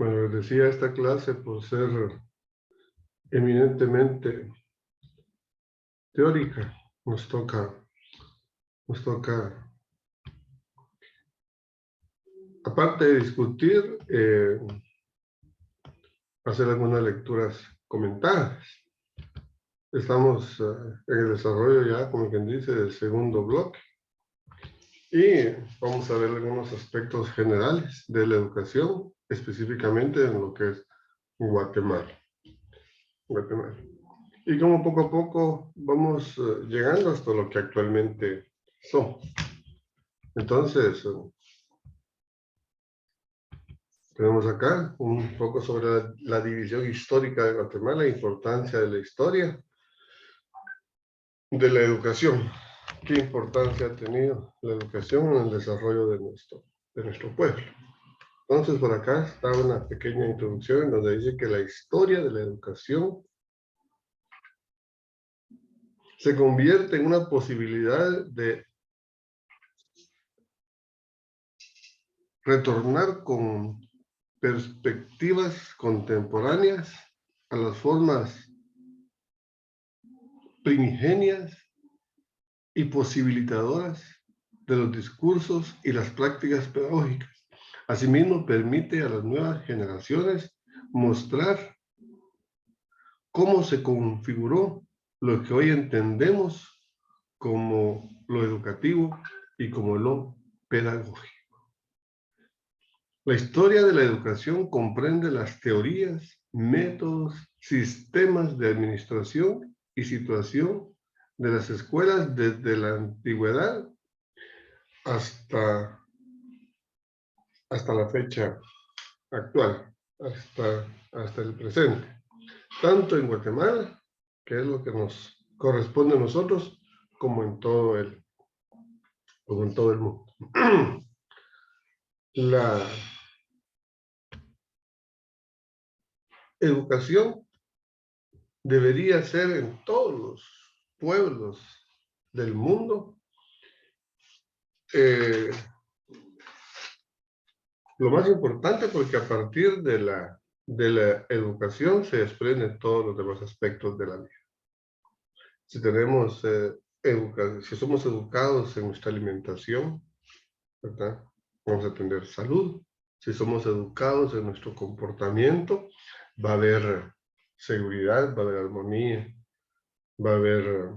Bueno, les decía, esta clase por ser eminentemente teórica, nos toca, aparte de discutir, hacer algunas lecturas comentadas. Estamos en el desarrollo ya, como quien dice, del segundo bloque. Y vamos a ver algunos aspectos generales de la educación, específicamente en lo que es Guatemala. Y como poco a poco vamos llegando hasta lo que actualmente somos. Entonces, tenemos acá un poco sobre la división histórica de Guatemala, la importancia de la historia, de la educación. ¿Qué importancia ha tenido la educación en el desarrollo de nuestro pueblo? Entonces, por acá está una pequeña introducción en donde dice que la historia de la educación se convierte en una posibilidad de retornar con perspectivas contemporáneas a las formas primigenias y posibilitadoras de los discursos y las prácticas pedagógicas. Asimismo, permite a las nuevas generaciones mostrar cómo se configuró lo que hoy entendemos como lo educativo y como lo pedagógico. La historia de la educación comprende las teorías, métodos, sistemas de administración y situación de las escuelas desde la antigüedad hasta la fecha actual, hasta el presente. Tanto en Guatemala, que es lo que nos corresponde a nosotros, como en todo el mundo. La educación debería ser en todos los pueblos del mundo lo más importante, porque a partir de la educación se desprenden todos los demás aspectos de la vida. Si tenemos si somos educados en nuestra alimentación, ¿verdad? Vamos a tener salud. Si somos educados en nuestro comportamiento, va a haber seguridad, va a haber armonía, va a haber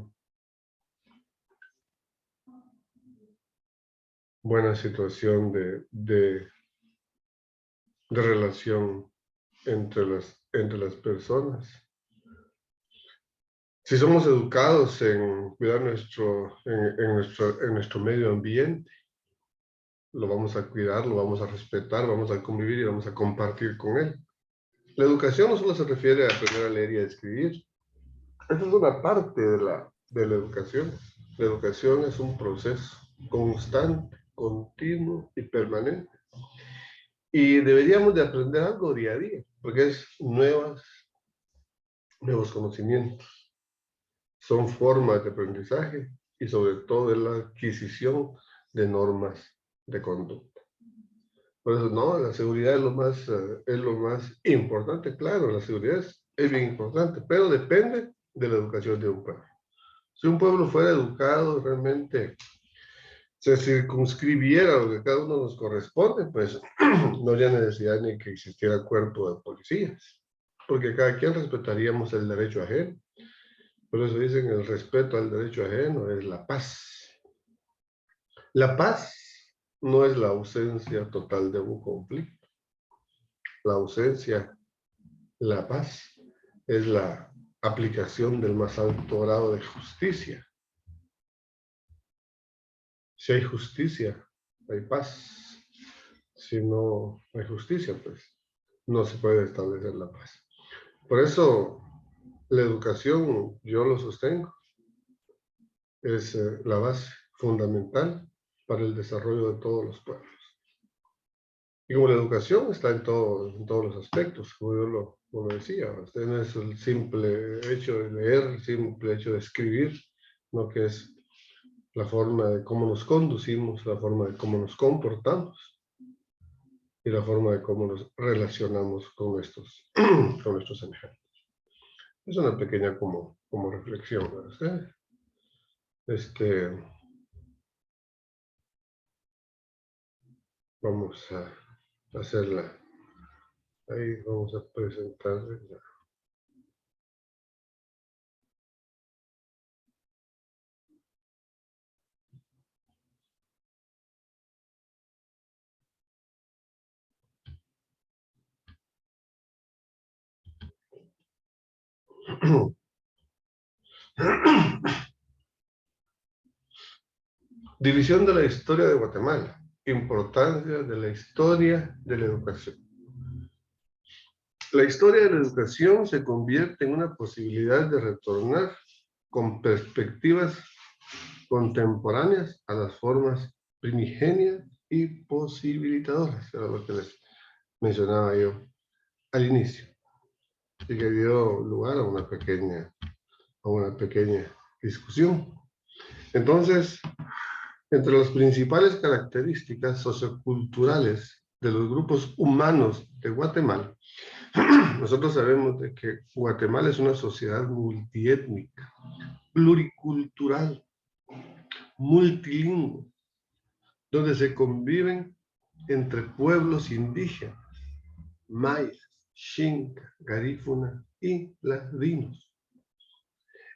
buena situación de relación entre las personas. Si somos educados en cuidar nuestro medio ambiente, lo vamos a cuidar, lo vamos a respetar, vamos a convivir y vamos a compartir con él. La educación no solo se refiere a aprender a leer y a escribir. Esa es una parte de la educación. La educación es un proceso constante, continuo y permanente. Y deberíamos de aprender algo día a día, porque es nuevos conocimientos. Son formas de aprendizaje y sobre todo de la adquisición de normas de conducta. Por eso, no, la seguridad es lo más importante. Claro, la seguridad es bien importante, pero depende de la educación de un pueblo. Si un pueblo fuera educado, realmente se circunscribiera a lo que cada uno nos corresponde, pues no habría necesidad ni que existiera cuerpo de policías, porque cada quien respetaríamos el derecho ajeno. Por eso dicen el respeto al derecho ajeno es la paz. La paz no es la ausencia total de un conflicto. La paz es la aplicación del más alto grado de justicia. Si hay justicia, hay paz. Si no hay justicia, pues no se puede establecer la paz. Por eso la educación, yo lo sostengo, es la base fundamental para el desarrollo de todos los pueblos. Y como la educación está en todos los aspectos, como yo lo decía, usted no es el simple hecho de leer, el simple hecho de escribir, no, que es la forma de cómo nos conducimos, la forma de cómo nos comportamos. y la forma de cómo nos relacionamos con nuestros, con nuestros semejantes. Es una pequeña como reflexión para ustedes. Vamos a hacerla. Ahí vamos a presentarles. División de la historia de Guatemala. Importancia de la historia de la educación. La historia de la educación se convierte en una posibilidad de retornar con perspectivas contemporáneas a las formas primigenias y posibilitadoras. Era lo que les mencionaba yo al inicio. Y que dio lugar a una pequeña discusión. Entonces, entre las principales características socioculturales de los grupos humanos de Guatemala, nosotros sabemos de que Guatemala es una sociedad multiétnica, pluricultural, multilingüe, donde se conviven entre pueblos indígenas, mayas, xinca, garífuna y ladinos.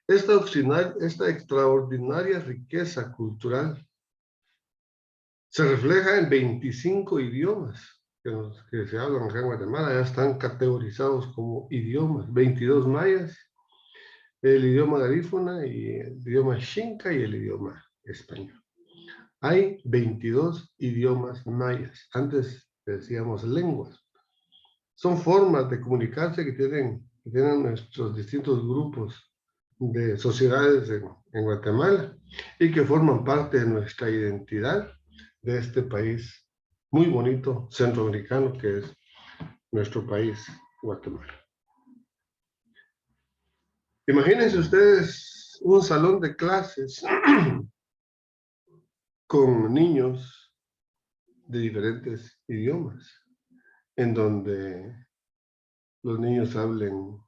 Esta extraordinaria riqueza cultural se refleja en 25 idiomas que se hablan acá en Guatemala, ya están categorizados como idiomas, 22 mayas, el idioma garífuna y el idioma xinca y el idioma español. Hay 22 idiomas mayas, antes decíamos lenguas. Son formas de comunicarse que tienen nuestros distintos grupos de sociedades en Guatemala y que forman parte de nuestra identidad de este país muy bonito centroamericano que es nuestro país, Guatemala. Imagínense ustedes un salón de clases con niños de diferentes idiomas, en donde los niños hablen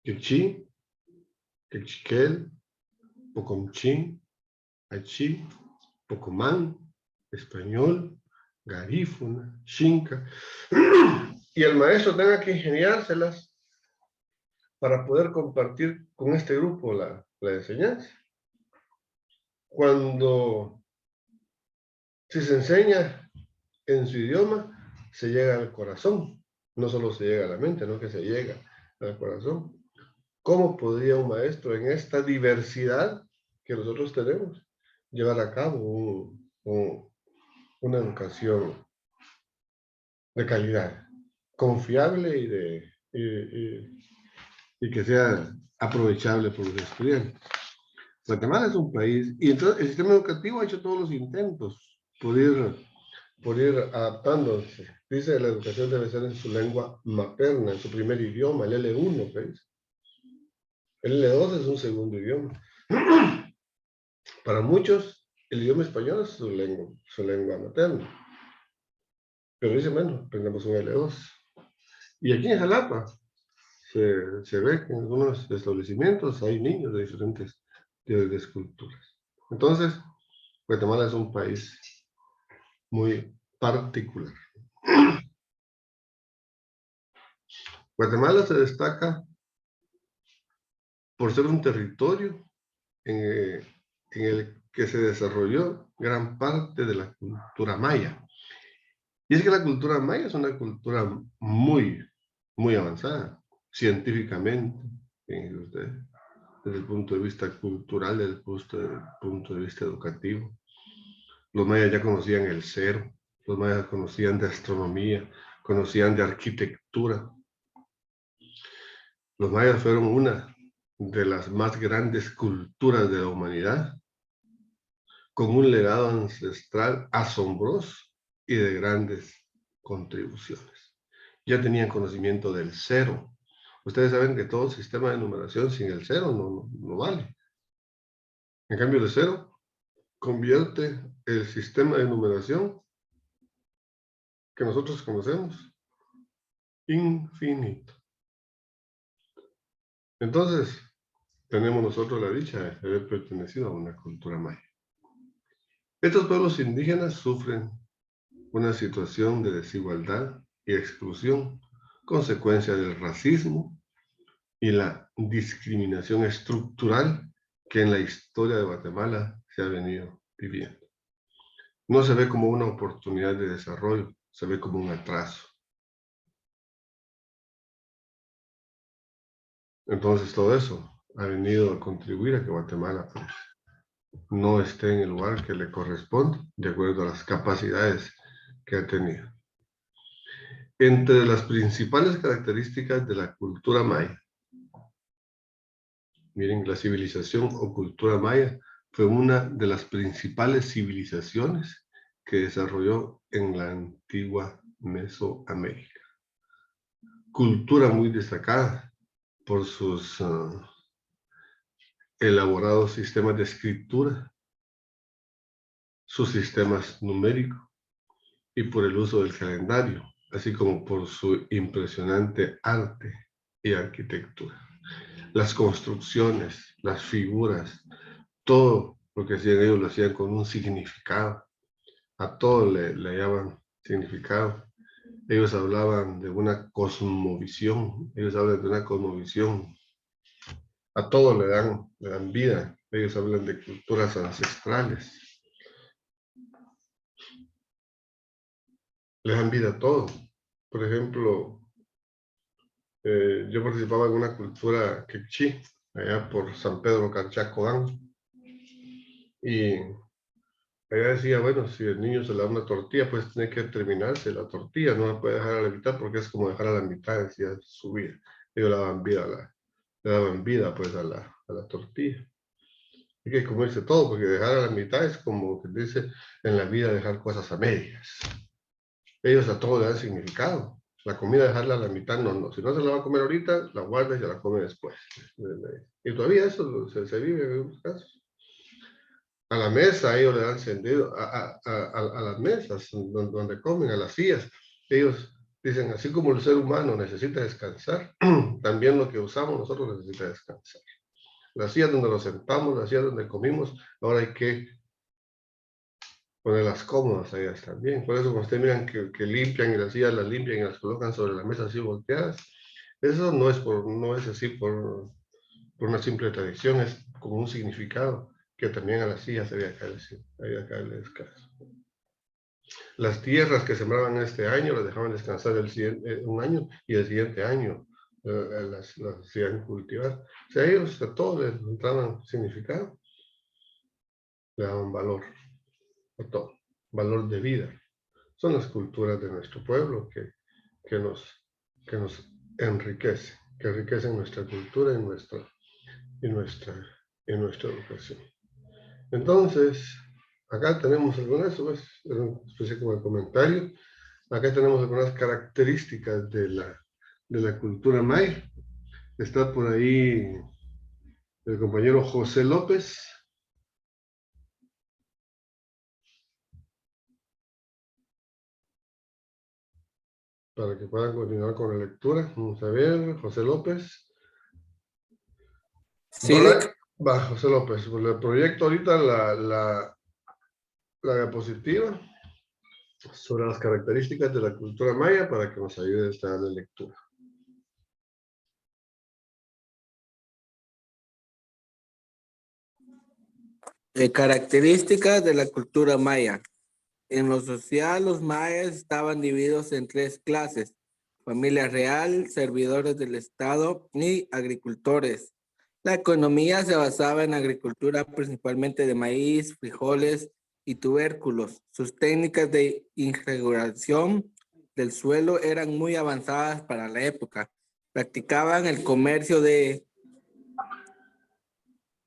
quechí, quechiquel, pocomchín, achí, pocomán, español, garífuna, xinca, y el maestro tenga que ingeniárselas para poder compartir con este grupo la enseñanza. Cuando si se enseña en su idioma, se llega al corazón, no solo se llega a la mente, no que se llega al corazón. ¿Cómo podría un maestro en esta diversidad que nosotros tenemos llevar a cabo una educación de calidad, confiable y que sea aprovechable por los estudiantes? Guatemala es un país, y entonces el sistema educativo ha hecho todos los intentos por ir adaptándose. Dice que la educación debe ser en su lengua materna, en su primer idioma, el L1, ¿ves? El L2 es un segundo idioma. Para muchos, el idioma español es su lengua materna. Pero dice, bueno, aprendemos un L2. Y aquí en Jalapa se ve que en algunos establecimientos hay niños de diferentes culturas. Entonces, Guatemala es un país muy particular. Guatemala se destaca por ser un territorio en el que se desarrolló gran parte de la cultura maya. Y es que la cultura maya es una cultura muy, muy avanzada, científicamente, desde el punto de vista cultural, desde el punto de vista educativo. Los mayas ya conocían el cero, los mayas conocían de astronomía, conocían de arquitectura. Los mayas fueron una de las más grandes culturas de la humanidad, con un legado ancestral asombroso y de grandes contribuciones. Ya tenían conocimiento del cero. Ustedes saben que todo sistema de numeración sin el cero no vale. En cambio, el cero convierte el sistema de numeración que nosotros conocemos, infinito. Entonces, tenemos nosotros la dicha de haber pertenecido a una cultura maya. Estos pueblos indígenas sufren una situación de desigualdad y exclusión, consecuencia del racismo y la discriminación estructural que en la historia de Guatemala se ha venido viviendo. No se ve como una oportunidad de desarrollo, se ve como un atraso. Entonces todo eso ha venido a contribuir a que Guatemala pues, no esté en el lugar que le corresponde, de acuerdo a las capacidades que ha tenido. Entre las principales características de la cultura maya, miren, la civilización o cultura maya fue una de las principales civilizaciones que desarrolló en la antigua Mesoamérica. Cultura muy destacada por sus elaborados sistemas de escritura, sus sistemas numéricos y por el uso del calendario, así como por su impresionante arte y arquitectura. Las construcciones, las figuras, todo lo que hacían ellos lo hacían con un significado. A todo le llaman significado. Ellos hablaban de una cosmovisión, ellos hablan de una cosmovisión. A todo le dan vida. Ellos hablan de culturas ancestrales. Le dan vida a todo. Por ejemplo, yo participaba en una cultura quechí, allá por San Pedro Carchacodán. Y ella decía, bueno, si el niño se le da una tortilla, pues tiene que terminarse la tortilla, no la puede dejar a la mitad porque es como dejar a la mitad, decía su vida. Ellos le daban vida pues a la tortilla. Hay que comerse todo, porque dejar a la mitad es como que dice en la vida dejar cosas a medias. Ellos a todo le dan significado. La comida dejarla a la mitad, no. Si no se la va a comer ahorita, la guarda y se la come después. Y todavía eso se vive en algunos casos. A la mesa ellos le dan sentido, a las mesas donde comen, a las sillas. Ellos dicen, así como el ser humano necesita descansar, también lo que usamos nosotros necesita descansar. Las sillas donde nos sentamos, las sillas donde comimos, ahora hay que ponerlas cómodas ellas también. Por eso cuando ustedes miran que limpian y las sillas las limpian y las colocan sobre la mesa así volteadas, eso no es así por una simple tradición, es como un significado que también a las sillas había que darle descanso. Las tierras que sembraban este año las dejaban descansar un año y el siguiente año las hacían cultivar. O sea, ellos a todo les entraban significado, le daban valor a todo, valor de vida. Son las culturas de nuestro pueblo que nos enriquecen, que enriquecen nuestra cultura y nuestra educación. Entonces, acá tenemos algunas, pues, una especie como de comentario. Acá tenemos algunas características de la cultura maya. Está por ahí el compañero José López. Para que puedan continuar con la lectura. Vamos a ver, José López. Sí, Va, José López. Pues le proyecto ahorita la diapositiva sobre las características de la cultura maya para que nos ayude a esta lectura. características de la cultura maya. En lo social, los mayas estaban divididos en tres clases: familia real, servidores del Estado y agricultores. La economía se basaba en agricultura principalmente de maíz, frijoles y tubérculos. Sus técnicas de irrigación del suelo eran muy avanzadas para la época. Practicaban el comercio de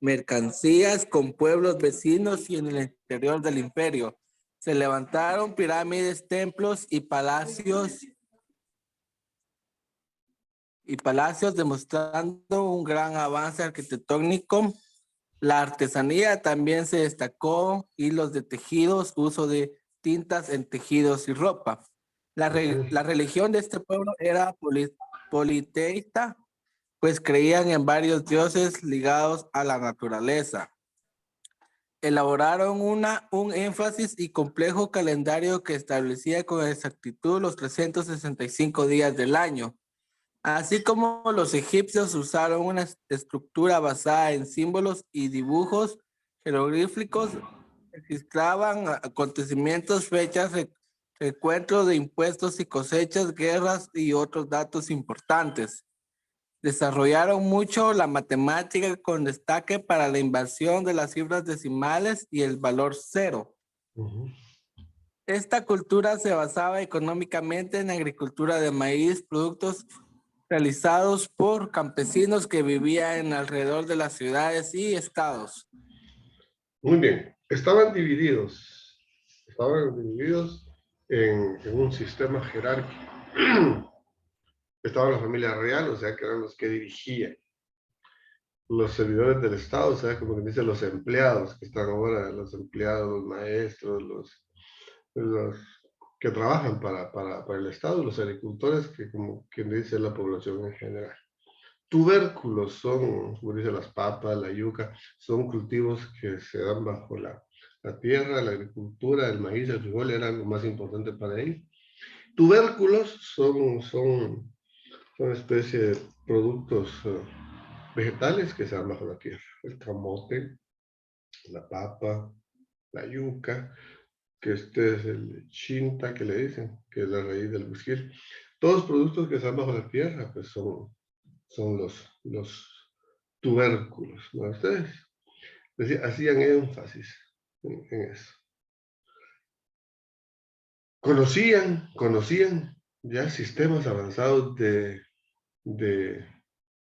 mercancías con pueblos vecinos y en el interior del imperio. Se levantaron pirámides, templos y palacios demostrando un gran avance arquitectónico. La artesanía también se destacó, hilos de tejidos, uso de tintas en tejidos y ropa. La religión de este pueblo era politeísta, pues creían en varios dioses ligados a la naturaleza. Elaboraron un énfasis y complejo calendario que establecía con exactitud los 365 días del año. Así como los egipcios usaron una estructura basada en símbolos y dibujos jeroglíficos, registraban acontecimientos, fechas, recuentos de impuestos y cosechas, guerras y otros datos importantes. Desarrollaron mucho la matemática con destaque para la inversión de las cifras decimales y el valor cero. Esta cultura se basaba económicamente en agricultura de maíz, productos realizados por campesinos que vivían alrededor de las ciudades y estados. Muy bien, estaban divididos en un sistema jerárquico. Estaba la familia real, o sea, que eran los que dirigían. Los servidores del Estado, o sea, como que dicen los empleados que están ahora, los empleados, los maestros, los que trabajan para el Estado, los agricultores, que como quien dice la población en general. Tubérculos son, como dice las papas, la yuca, son cultivos que se dan bajo la tierra, la agricultura, el maíz, el frijol eran lo más importante para ellos. Tubérculos son una especie de productos vegetales que se dan bajo la tierra. El camote, la papa, la yuca, que este es el chinta que le dicen, que es la raíz del güisquil. Todos los productos que se dan bajo la tierra, pues son los tubérculos, ¿no? Ustedes hacían énfasis en eso. Conocían ya sistemas avanzados de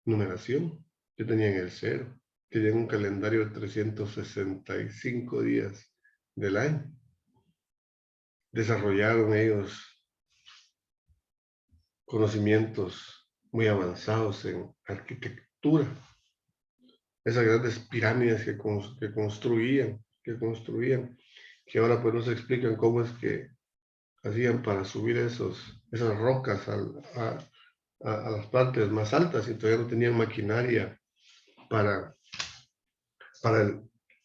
numeración, que tenían el cero, tenían un calendario de 365 días del año. Desarrollaron ellos conocimientos muy avanzados en arquitectura. Esas grandes pirámides que construían, que ahora pues no se explican cómo es que hacían para subir esas rocas a las partes más altas y todavía no tenían maquinaria para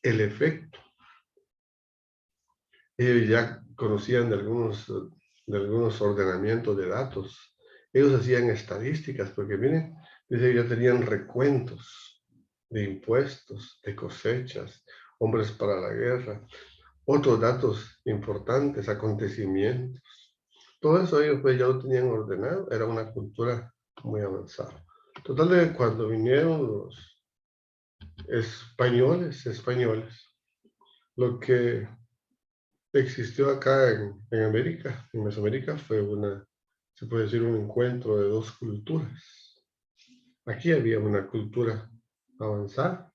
el efecto. Ellos ya conocían de algunos ordenamientos de datos. Ellos hacían estadísticas, porque miren, dice, ya tenían recuentos de impuestos, de cosechas, hombres para la guerra, otros datos importantes, acontecimientos. Todo eso ellos pues ya lo tenían ordenado, era una cultura muy avanzada. Total de cuando vinieron los españoles, lo que existió acá en América, en Mesoamérica, fue se puede decir, un encuentro de dos culturas. Aquí había una cultura avanzada.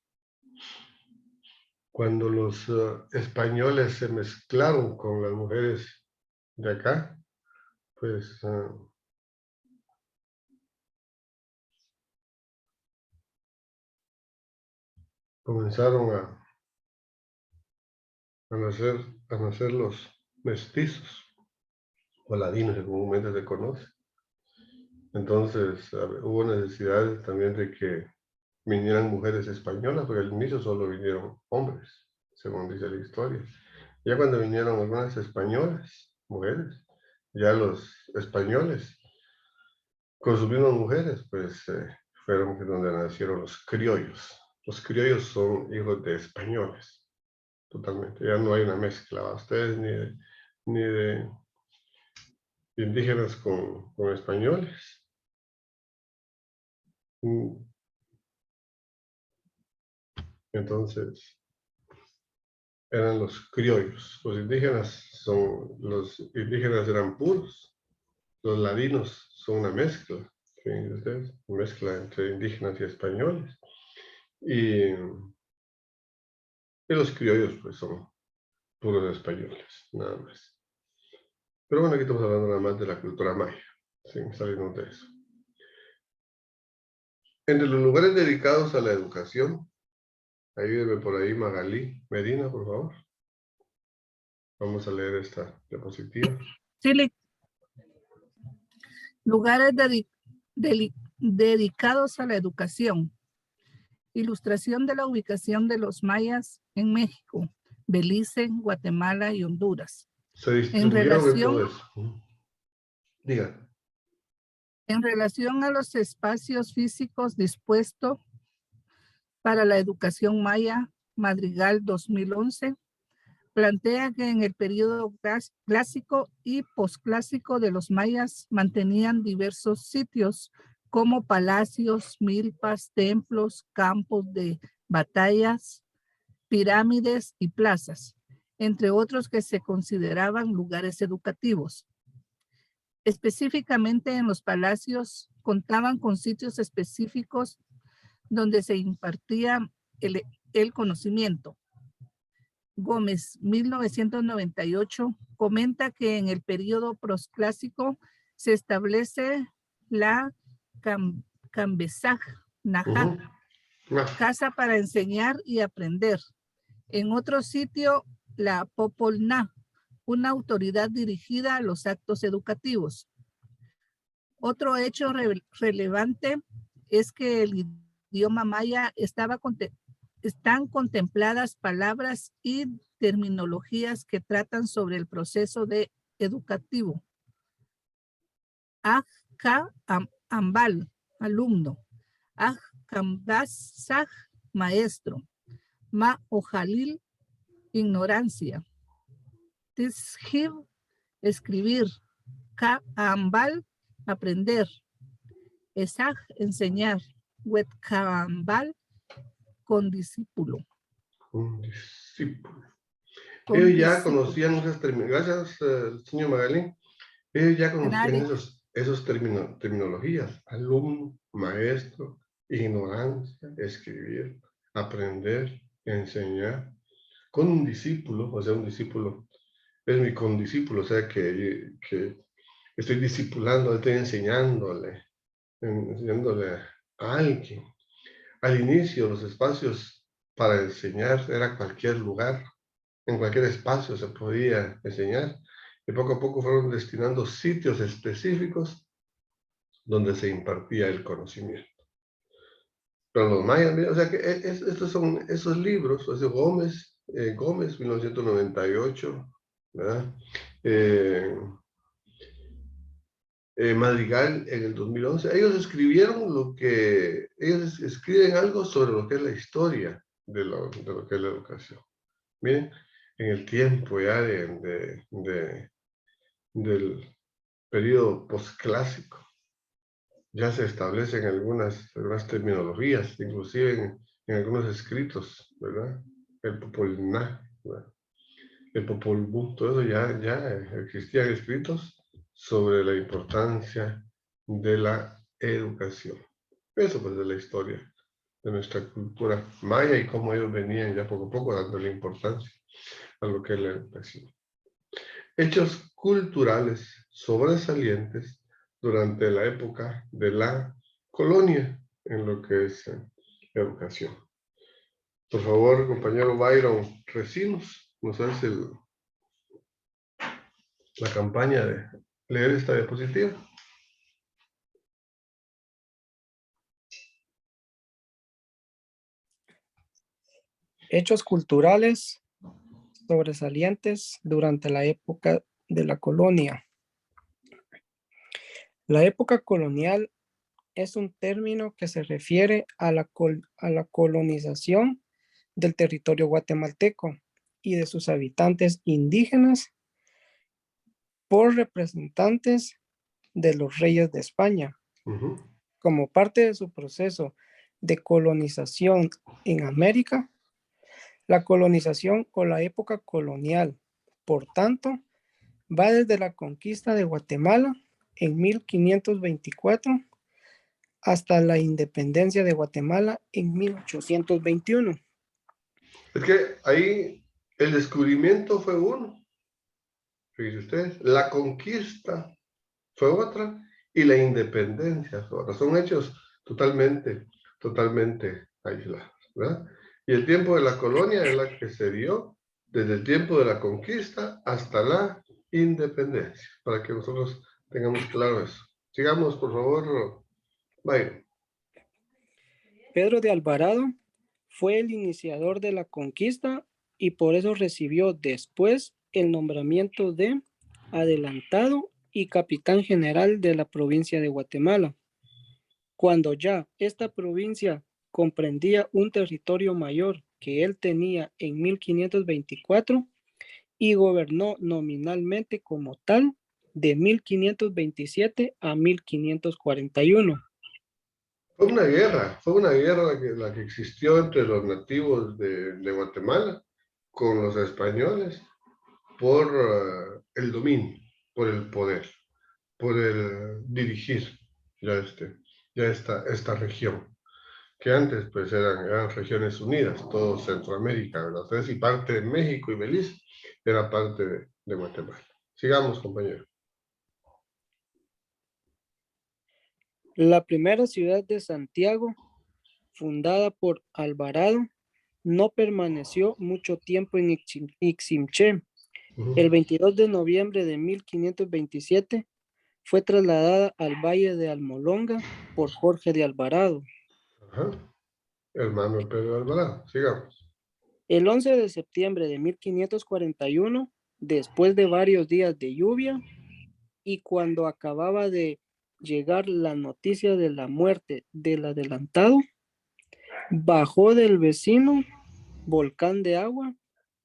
Cuando los españoles se mezclaron con las mujeres de acá, pues comenzaron a nacer los mestizos, o ladinos, que comúnmente se conoce. Entonces hubo necesidad también de que vinieran mujeres españolas, porque al inicio solo vinieron hombres, según dice la historia. Ya cuando vinieron algunas españolas, mujeres, ya los españoles, con sus mismas mujeres, pues fueron donde nacieron los criollos. Los criollos son hijos de españoles, totalmente. Ya no hay una mezcla, ¿va? Ustedes ni de indígenas con españoles. Entonces, eran los criollos. Los indígenas eran puros. Los ladinos son una mezcla, ¿sí? Ustedes, una mezcla entre indígenas y españoles. Y los criollos, pues, son puros españoles, nada más. Pero bueno, aquí estamos hablando nada más de la cultura maya, sin salirnos de eso. Entre los lugares dedicados a la educación, ayúdeme por ahí Magalí Medina, por favor. Vamos a leer esta diapositiva. Sí, Lugares dedicados a la educación. Ilustración de la ubicación de los mayas en México, Belice, Guatemala y Honduras. Se distribuyeron en todo eso. Diga. En relación a los espacios físicos dispuestos para la educación maya, Madrigal 2011, plantea que en el periodo clásico y posclásico de los mayas mantenían diversos sitios como palacios, milpas, templos, campos de batallas, pirámides y plazas, entre otros que se consideraban lugares educativos. Específicamente en los palacios contaban con sitios específicos donde se impartía el conocimiento. Gómez, 1998, comenta que en el periodo prosclásico se establece la Cambesaj Najá, casa para enseñar y aprender. En otro sitio, la Popolná, una autoridad dirigida a los actos educativos. Otro hecho relevante es que el idioma maya están contempladas palabras y terminologías que tratan sobre el proceso educativo. Ajka ambal, alumno. Ajkambasaj, maestro. Ma ojalil, ignorancia. Tishib, escribir. Ka ambal, aprender. Esaj, enseñar. Wetkambal, con discípulo. Un discípulo. Ellos ya conocían esas terminologías. Gracias, señor Magalí. Ellos ya conocían esos terminologías. Alumno, maestro, ignorancia, escribir, aprender, enseñar. Con un discípulo, o sea, un discípulo es mi condiscípulo, o sea, que estoy discipulando, estoy enseñándole a alguien. Al inicio, los espacios para enseñar era cualquier lugar, en cualquier espacio se podía enseñar, y poco a poco fueron destinando sitios específicos donde se impartía el conocimiento. Pero los mayas, o sea que estos son esos libros, o sea, Gómez, 1998, ¿verdad? Madrigal en el 2011, ellos escribieron ellos escriben algo sobre lo que es la historia de lo que es la educación. Miren, en el tiempo ya del periodo posclásico, ya se establecen algunas terminologías, inclusive en algunos escritos, ¿verdad? El Popolná, ¿verdad? El Popol Vuh, todo eso ya existían escritos sobre la importancia de la educación. Eso pues es la historia de nuestra cultura maya y cómo ellos venían ya poco a poco dándole importancia a lo que es la educación. Hechos culturales sobresalientes durante la época de la colonia en lo que es educación. Por favor, compañero Byron Recinos, nos hace la campaña de leer esta diapositiva. Hechos culturales sobresalientes durante la época de la colonia. La época colonial es un término que se refiere a la colonización del territorio guatemalteco y de sus habitantes indígenas por representantes de los reyes de España. Como parte de su proceso de colonización en América, la colonización o la época colonial, por tanto, va desde la conquista de Guatemala en 1524 hasta la independencia de Guatemala en 1821. Es que ahí el descubrimiento fue uno, fíjense ustedes, la conquista fue otra y la independencia fue otra. Son hechos totalmente aislados, ¿verdad? Y el tiempo de la colonia es la que se dio desde el tiempo de la conquista hasta la independencia, para que nosotros tengamos claro eso. Sigamos, por favor. Vaya. Pedro de Alvarado fue el iniciador de la conquista y por eso recibió después el nombramiento de adelantado y capitán general de la provincia de Guatemala. Cuando ya esta provincia comprendía un territorio mayor que él tenía en 1524 y gobernó nominalmente como tal de 1527 a 1541. Fue una guerra la que existió entre los nativos de Guatemala con los españoles por el dominio, por el poder, por el dirigir esta región, que antes pues eran regiones unidas, todo Centroamérica, ¿verdad? Entonces, y parte de México y Belice era parte de Guatemala. Sigamos, compañero. La primera ciudad de Santiago, fundada por Alvarado, no permaneció mucho tiempo en Iximché. El 22 de noviembre de 1527 fue trasladada al Valle de Almolonga por Jorge de Alvarado. Ajá. Hermano Pedro Alvarado, sigamos. El 11 de septiembre de 1541, después de varios días de lluvia y cuando acababa de llegar la noticia de la muerte del adelantado, bajó del vecino volcán de agua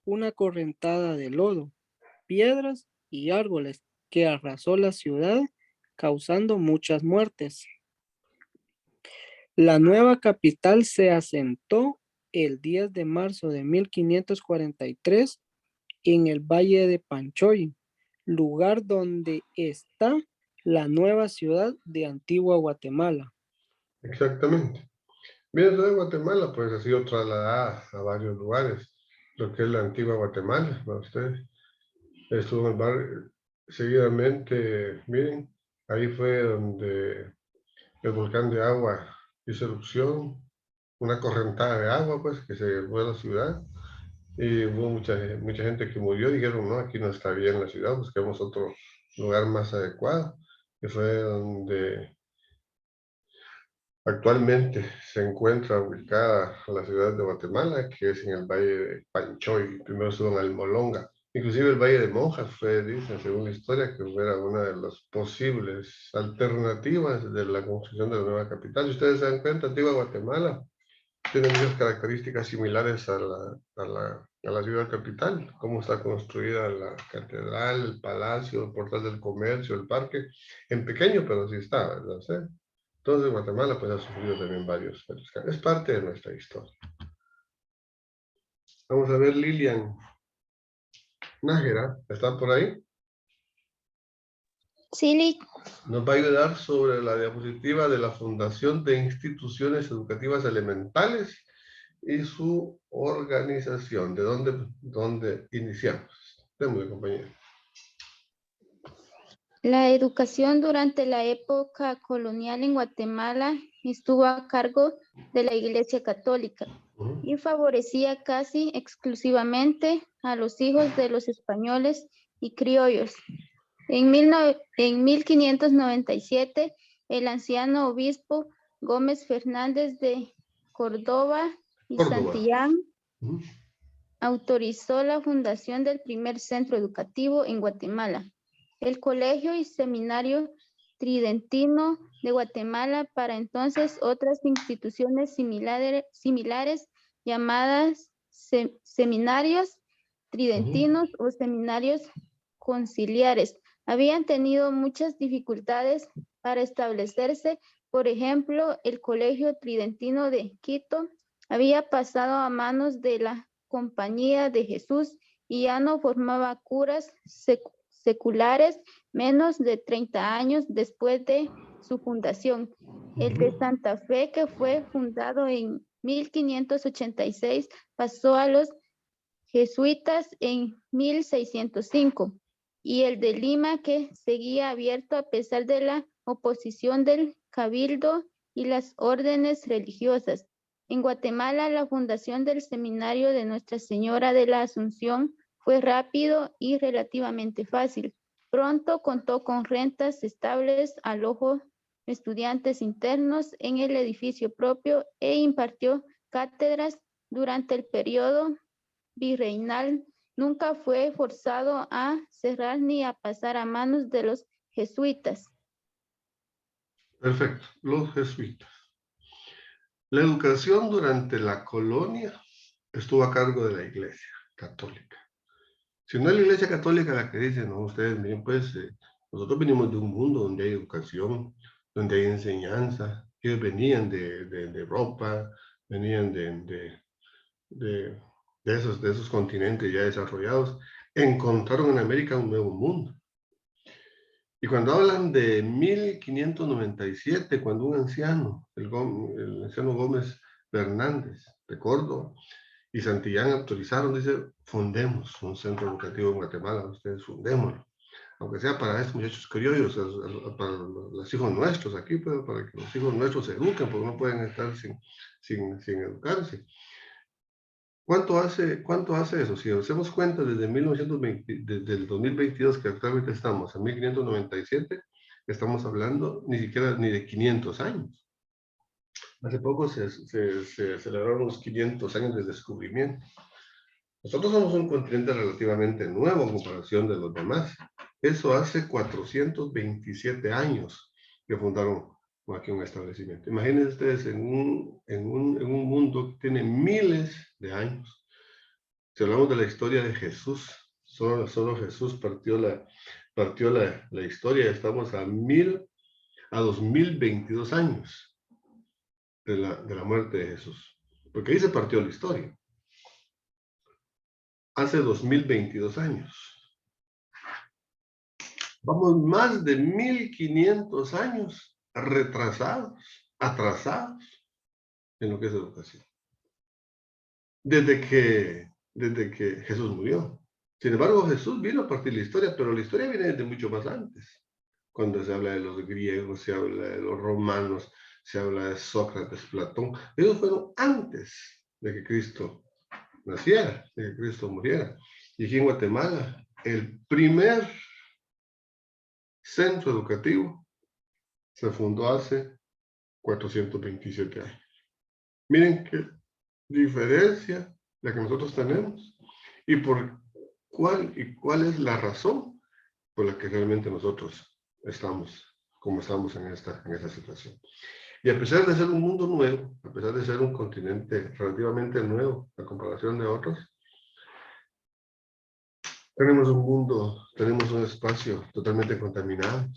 una correntada de lodo, piedras y árboles que arrasó la ciudad, causando muchas muertes. La nueva capital se asentó el 10 de marzo de 1543 en el Valle de Panchoy, lugar donde está la nueva ciudad de Antigua Guatemala. Exactamente. Bien, de Guatemala pues ha sido trasladada a varios lugares, lo que es la antigua Guatemala, ¿no? Ustedes estuvo en el barrio seguidamente, miren, ahí fue donde el volcán de agua hizo erupción, una correntada de agua pues que se llevó a la ciudad y hubo mucha gente que murió, dijeron no, aquí no está bien la ciudad, busquemos otro lugar más adecuado, que fue donde actualmente se encuentra ubicada la ciudad de Guatemala, que es en el Valle de Panchoy, primero estuvo en Almolonga. Inclusive el Valle de Monjas fue, dicen, según la historia, que fuera una de las posibles alternativas de la construcción de la nueva capital. Si ustedes se dan cuenta, Antigua Guatemala tiene muchas características similares a la ciudad capital, cómo está construida la catedral, el palacio, el portal del comercio, el parque, en pequeño, pero sí está, ¿verdad? ¿Sí? Entonces Guatemala pues ha sufrido también varios cambios. Es parte de nuestra historia. Vamos a ver Lilian Nájera, ¿está por ahí? Sí, Nos va a ayudar sobre la diapositiva de la Fundación de Instituciones Educativas Elementales y su organización. ¿De dónde iniciamos? Démosle, compañero. la educación durante la época colonial en Guatemala estuvo a cargo de la Iglesia Católica y favorecía casi exclusivamente a los hijos de los españoles y criollos. En 1597, el anciano obispo Gómez Fernández de Córdoba y Santillán autorizó la fundación del primer centro educativo en Guatemala, el Colegio y Seminario Tridentino de Guatemala, para entonces otras instituciones similares llamadas seminarios tridentinos o seminarios conciliares. Habían tenido muchas dificultades para establecerse. Por ejemplo, el Colegio Tridentino de Quito había pasado a manos de la Compañía de Jesús y ya no formaba curas seculares menos de 30 años después de su fundación. El de Santa Fe, que fue fundado en 1586, pasó a los jesuitas en 1605, y el de Lima, que seguía abierto a pesar de la oposición del cabildo y las órdenes religiosas. En Guatemala, la fundación del seminario de Nuestra Señora de la Asunción fue rápido y relativamente fácil. Pronto contó con rentas estables, alojó estudiantes internos en el edificio propio e impartió cátedras durante el periodo virreinal. Nunca fue forzado a cerrar ni a pasar a manos de los jesuitas. Perfecto, los jesuitas. La educación durante la colonia estuvo a cargo de la Iglesia Católica. Si no es la Iglesia Católica la que dice, no, ustedes miren, pues nosotros venimos de un mundo donde hay educación, donde hay enseñanza. Ellos venían de Europa, venían de esos continentes ya desarrollados, encontraron en América un nuevo mundo. Y cuando hablan de 1597, cuando un anciano, el anciano Gómez Fernández de Córdoba y Santillán autorizaron, dice, fundemos un centro educativo en Guatemala, ustedes fundémoslo, aunque sea para estos muchachos criollos, para los hijos nuestros aquí, pero para que los hijos nuestros se eduquen, porque no pueden estar sin educarse. ¿Cuánto hace eso? Si hacemos cuenta desde 1920, desde el 2022 que actualmente estamos, a 1597, estamos hablando ni siquiera ni de 500 años. Hace poco se celebraron los 500 años de descubrimiento. Nosotros somos un continente relativamente nuevo en comparación de los demás. Eso hace 427 años que fundaron aquí un establecimiento. Imagínense ustedes en un mundo que tiene miles de años. Si hablamos de la historia de Jesús, solo Jesús partió la historia. Estamos a 2022 años de la muerte de Jesús. Porque ahí se partió la historia. Hace 2022 años. Vamos más de 1500 años atrasados en lo que es educación. Desde que Jesús murió. Sin embargo, Jesús vino a partir de la historia, pero la historia viene desde mucho más antes. Cuando se habla de los griegos, se habla de los romanos, se habla de Sócrates, Platón. Ellos fueron antes de que Cristo naciera, de que Cristo muriera. Y aquí en Guatemala, el primer centro educativo se fundó hace 427 años. Miren qué diferencia la que nosotros tenemos y cuál es la razón por la que realmente nosotros estamos como estamos en esta situación. Y a pesar de ser un mundo nuevo, a pesar de ser un continente relativamente nuevo a comparación de otros, tenemos un espacio totalmente contaminado,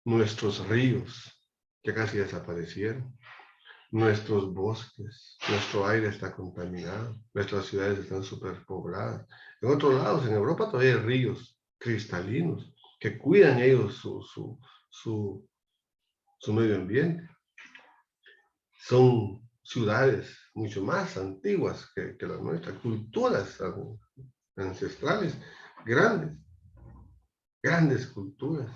nuestros ríos que casi desaparecieron, nuestros bosques, nuestro aire está contaminado, nuestras ciudades están superpobladas. En otros lados, en Europa todavía hay ríos cristalinos que cuidan ellos su medio ambiente. Son ciudades mucho más antiguas que las nuestras, culturas ancestrales, grandes culturas.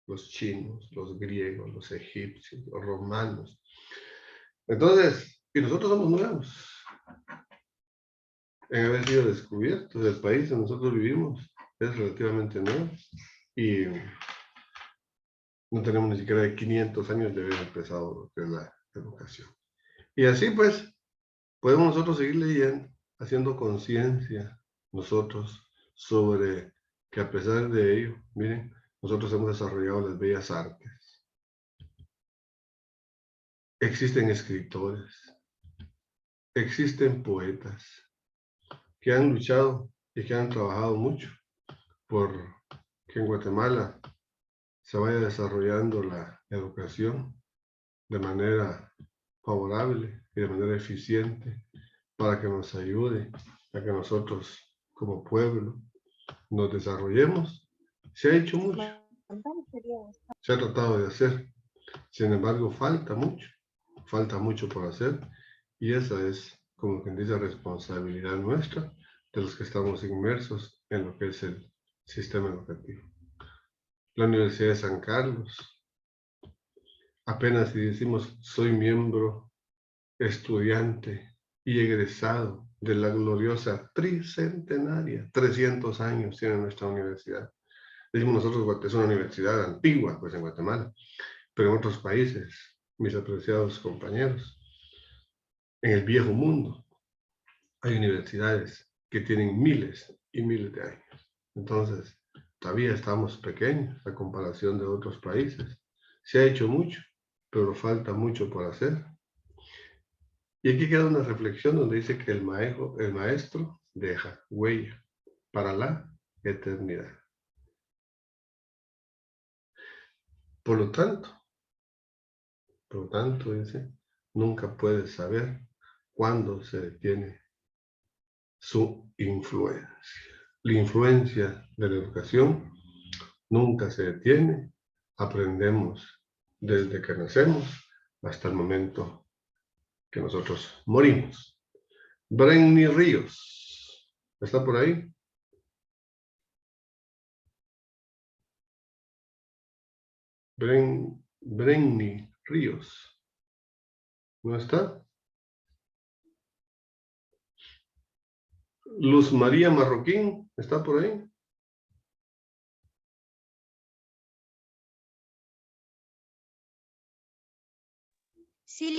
Los chinos, los griegos, los egipcios, los romanos. Entonces, y nosotros somos nuevos en haber sido descubiertos. El país donde nosotros vivimos es relativamente nuevo y no tenemos ni siquiera de 500 años de haber empezado lo que es la educación. Y así pues, podemos nosotros seguir leyendo, haciendo conciencia nosotros sobre que a pesar de ello, miren, nosotros hemos desarrollado las bellas artes. Existen escritores, existen poetas que han luchado y que han trabajado mucho por que en Guatemala se vaya desarrollando la educación de manera favorable y de manera eficiente para que nos ayude a que nosotros como pueblo nos desarrollemos. Se ha hecho mucho, se ha tratado de hacer, sin embargo falta mucho por hacer y esa es, como quien dice, responsabilidad nuestra de los que estamos inmersos en lo que es el sistema educativo. La Universidad de San Carlos, apenas si decimos soy miembro, estudiante y egresado de la gloriosa tricentenaria, 300 años tiene nuestra universidad. Decimos nosotros, es una universidad antigua, pues en Guatemala, pero en otros países, mis apreciados compañeros, en el viejo mundo, hay universidades que tienen miles y miles de años. Entonces, todavía estamos pequeños a comparación de otros países. Se ha hecho mucho, pero falta mucho por hacer. Y aquí queda una reflexión donde dice que el maestro deja huella para la eternidad. Por lo tanto, dice, nunca puedes saber cuándo se detiene su influencia. La influencia de la educación nunca se detiene. Aprendemos desde que nacemos hasta el momento que nosotros morimos. Brenny Ríos, ¿está por ahí? Brenny Ríos, ¿no está? Luz María Marroquín, ¿está por ahí? Sí,